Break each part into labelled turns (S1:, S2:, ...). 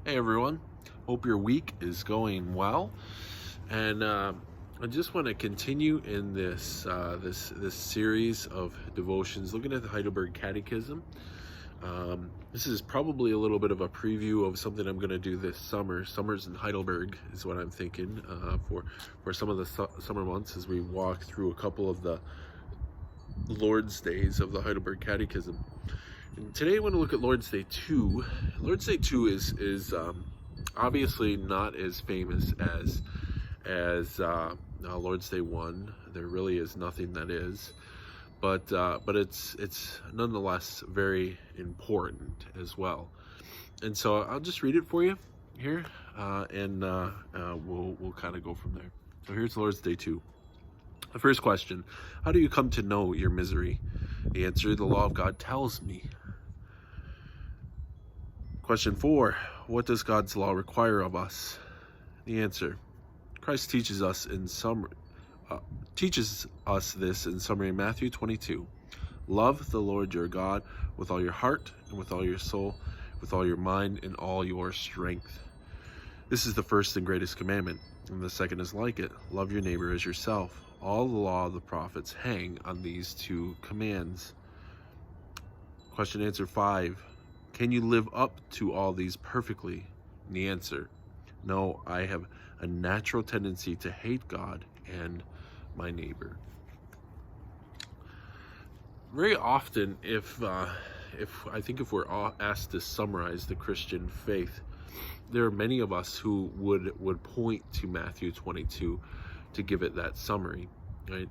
S1: Hey everyone, hope your week is going well, and I just want to continue in this series of devotions, looking at the Heidelberg Catechism. This is probably a little bit of a preview of something I'm going to do this summer. Summers in Heidelberg is what I'm thinking for some of the summer months as we walk through a couple of the Lord's Days of the Heidelberg Catechism. And today I want to look at Lord's Day 2. Lord's Day 2 is obviously not as famous as Lord's Day 1. There really is nothing that is, but it's nonetheless very important as well. And so I'll just read it for you here, and we'll kind of go from there. So here's Lord's Day 2. The first question: how do you come to know your misery? The answer: the law of God tells me. Question 4: what does God's law require of us? The answer: Christ teaches us this in summary in Matthew 22. Love the Lord your God with all your heart and with all your soul, with all your mind and all your strength. This is the first and greatest commandment, and the second is like it: love your neighbor as yourself. All the law of the prophets hang on these two commands. Question answer 5: can you live up to all these perfectly? And the answer: no, I have a natural tendency to hate God and my neighbor. Very often, if we're asked to summarize the Christian faith, there are many of us who would point to Matthew 22 to give it that summary, right?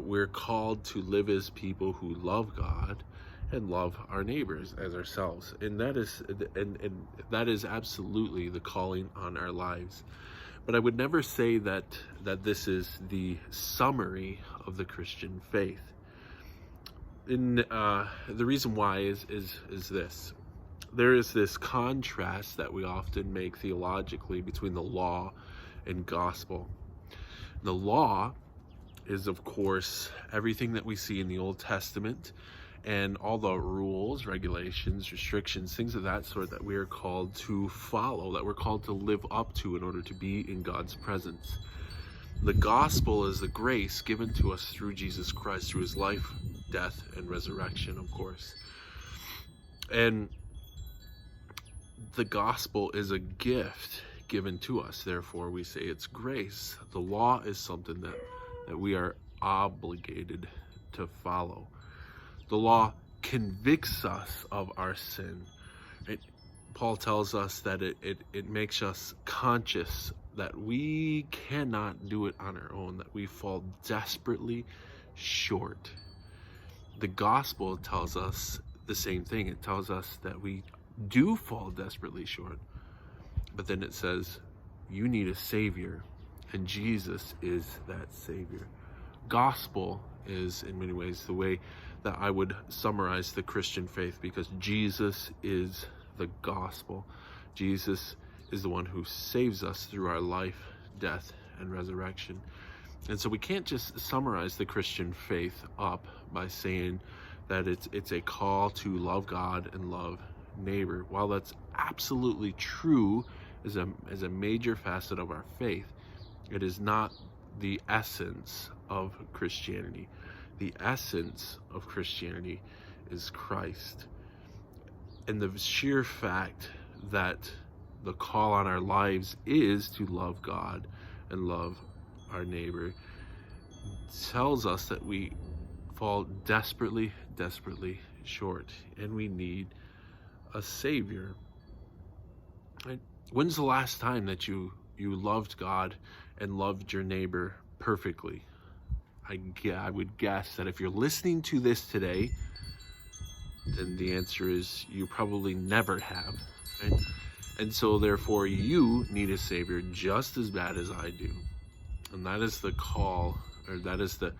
S1: We're called to live as people who love God and love our neighbors as ourselves, and that is absolutely the calling on our lives. But I would never say that this is the summary of the Christian faith. And the reason why is this: there is this contrast that we often make theologically between the law and gospel. The law is, of course, everything that we see in the Old Testament and all the rules, regulations, restrictions, things of that sort that we are called to follow, that we're called to live up to in order to be in God's presence. The gospel is the grace given to us through Jesus Christ, through his life, death, and resurrection, of course. And the gospel is a gift given to us, therefore we say it's grace. The law is something that we are obligated to follow. The law convicts us of our sin. Paul tells us that it makes us conscious that we cannot do it on our own, that we fall desperately short. The gospel tells us the same thing. It tells us that we do fall desperately short. But then it says, you need a Savior, and Jesus is that Savior. Gospel is, in many ways, the way that I would summarize the Christian faith, because Jesus is the gospel. Jesus is the one who saves us through our life, death, and resurrection. And so we can't just summarize the Christian faith up by saying that it's a call to love God and love neighbor. While that's absolutely true as a major facet of our faith, it is not the essence of Christianity. The essence of Christianity is Christ. And the sheer fact that the call on our lives is to love God and love our neighbor tells us that we fall desperately, desperately short, and we need a Savior. Right? When's the last time that you loved God and loved your neighbor perfectly? I would guess that if you're listening to this today, then the answer is you probably never have. Right? And so therefore you need a Savior just as bad as I do. And that is the call, or that is the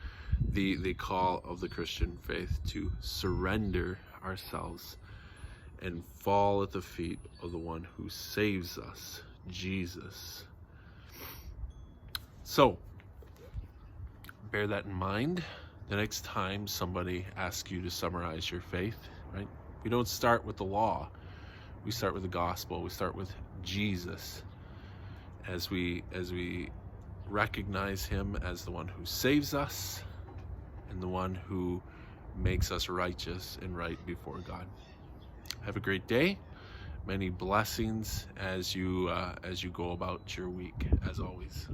S1: call of the Christian faith, to surrender ourselves and fall at the feet of the one who saves us, Jesus. So bear that in mind the next time somebody asks you to summarize your faith, right? We don't start with the law. we start with the gospel. We start with Jesus as we recognize him as the one who saves us and the one who makes us righteous and right before God. Have a great day. Many blessings as you go about your week, as always.